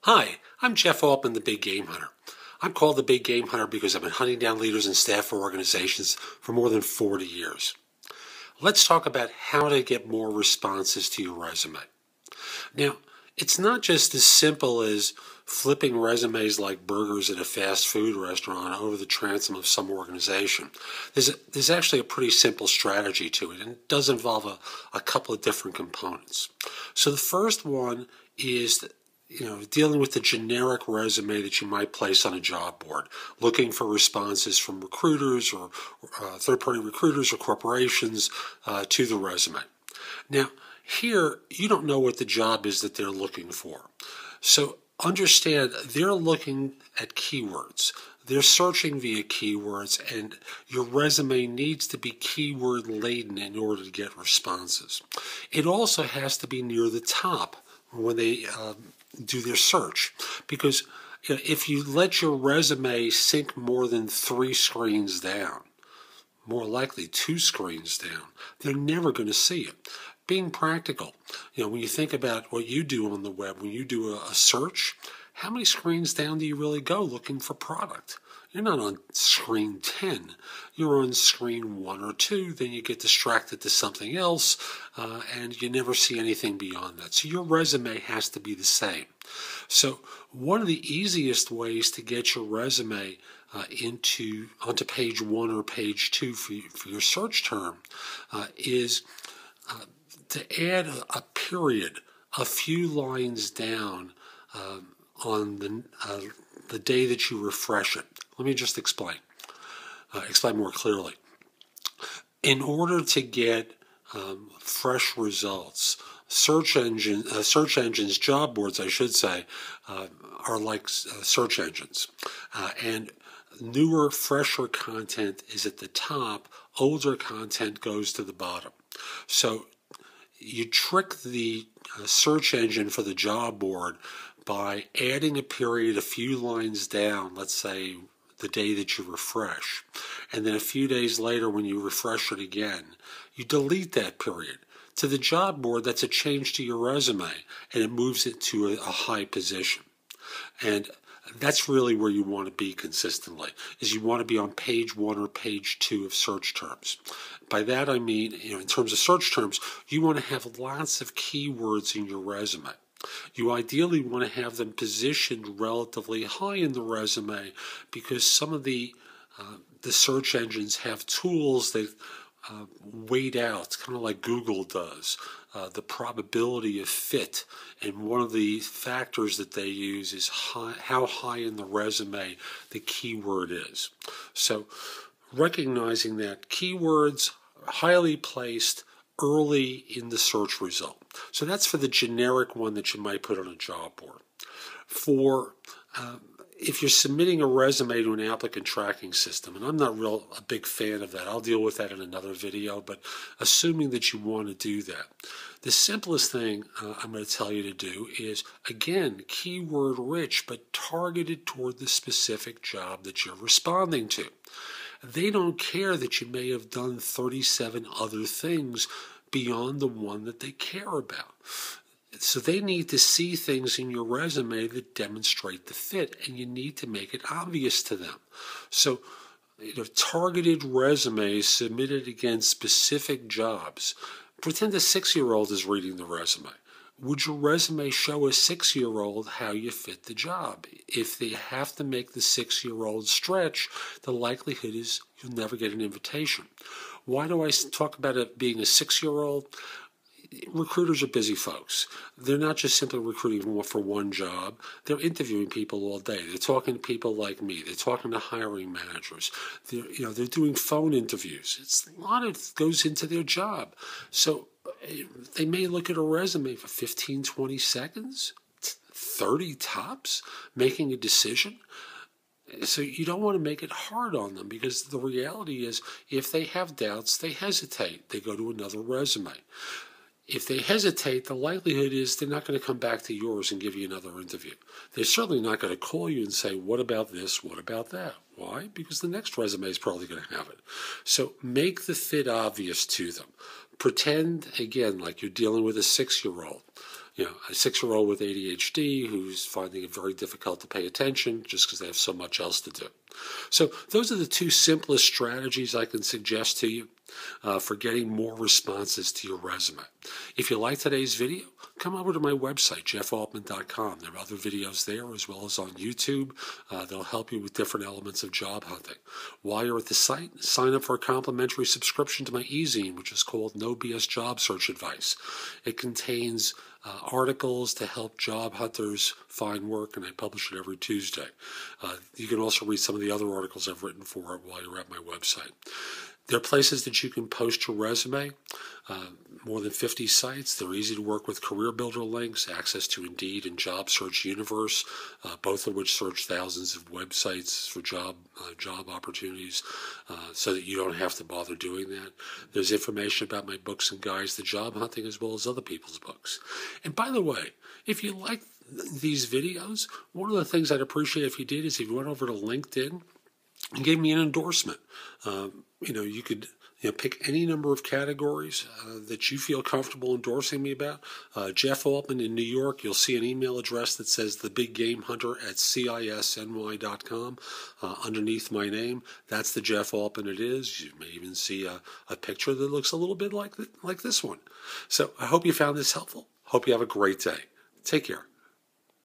Hi, I'm Jeff Altman, the Big Game Hunter. I'm called the Big Game Hunter because I've been hunting down leaders and staff for organizations for more than 40 years. Let's talk about how to get more responses to your resume. Now, it's not just as simple as flipping resumes like burgers at a fast food restaurant over the transom of some organization. There's actually a pretty simple strategy to it, and it does involve a couple of different components. So the first one is dealing with the generic resume that you might place on a job board, looking for responses from recruiters or third-party recruiters or corporations to the resume. Now, here, you don't know what the job is that they're looking for. So understand they're looking at keywords. They're searching via keywords, and your resume needs to be keyword laden in order to get responses. It also has to be near the top when they do their search, because if you let your resume sink more than 3 screens down, more likely 2 screens down, they're never going to see it. Being practical, when you think about what you do on the web, when you do a search, how many screens down do you really go looking for product? You're not on screen 10. You're on screen 1 or 2. Then you get distracted to something else, and you never see anything beyond that. So your resume has to be the same. So one of the easiest ways to get your resume onto page 1 or page 2 for your search term is to add a period a few lines down on the day that you refresh it. Let me just explain more clearly. In order to get fresh results, search engines, job boards, I should say, are like search engines. And newer, fresher content is at the top. Older content goes to the bottom. So you trick the search engine for the job board by adding a period a few lines down, let's say the day that you refresh. And then a few days later when you refresh it again, you delete that period. To the job board, that's a change to your resume, and it moves it to a high position. And that's really where you want to be consistently, is you want to be on page 1 or page 2 of search terms. By that I mean, in terms of search terms, you want to have lots of keywords in your resume. You ideally want to have them positioned relatively high in the resume, because some of the search engines have tools that weight out, kind of like Google does, the probability of fit. And one of the factors that they use is how high in the resume the keyword is. So recognizing that keywords are highly placed early in the search result. So that's for the generic one that you might put on a job board. For if you're submitting a resume to an applicant tracking system, and I'm not a big fan of that, I'll deal with that in another video, but assuming that you want to do that, the simplest thing I'm going to tell you to do is, again, keyword rich, but targeted toward the specific job that you're responding to. They don't care that you may have done 37 other things beyond the one that they care about. So they need to see things in your resume that demonstrate the fit, and you need to make it obvious to them. So, targeted resumes submitted against specific jobs. Pretend a 6-year-old is reading the resume. Would your resume show a 6-year-old how you fit the job? If they have to make the 6-year-old stretch, the likelihood is you'll never get an invitation. Why do I talk about it being a 6-year-old? Recruiters are busy folks. They're not just simply recruiting for one job. They're interviewing people all day. They're talking to people like me. They're talking to hiring managers. They're doing phone interviews. It's a lot of goes into their job. So they may look at a resume for 15, 20 seconds, 30 tops, making a decision. So you don't want to make it hard on them, because the reality is if they have doubts, they hesitate. They go to another resume. If they hesitate, the likelihood is they're not going to come back to yours and give you another interview. They're certainly not going to call you and say, what about this, what about that? Why? Because the next resume is probably going to have it. So make the fit obvious to them. Pretend, again, like you're dealing with a 6-year-old. a 6-year-old with ADHD who's finding it very difficult to pay attention just because they have so much else to do. So those are the two simplest strategies I can suggest to you for getting more responses to your resume. If you like today's video, come over to my website, jeffaltman.com. There are other videos there as well as on YouTube that'll help you with different elements of job hunting. While you're at the site, sign up for a complimentary subscription to my e-zine, which is called No BS Job Search Advice. It contains articles to help job hunters find work, and I publish it every Tuesday. You can also read some of the other articles I've written for it while you're at my website. There are places that you can post your resume, more than 50 sites. They're easy to work with career builder links, access to Indeed and Job Search Universe, both of which search thousands of websites for job opportunities so that you don't have to bother doing that. There's information about my books and guides to job hunting as well as other people's books. And by the way, if you like these videos, one of the things I'd appreciate if you did is if you went over to LinkedIn and gave me an endorsement. You could pick any number of categories that you feel comfortable endorsing me about. Jeff Altman in New York, you'll see an email address that says thebiggamehunter@cisny.com underneath my name. That's the Jeff Altman it is. You may even see a picture that looks a little bit like this one. So I hope you found this helpful. Hope you have a great day. Take care.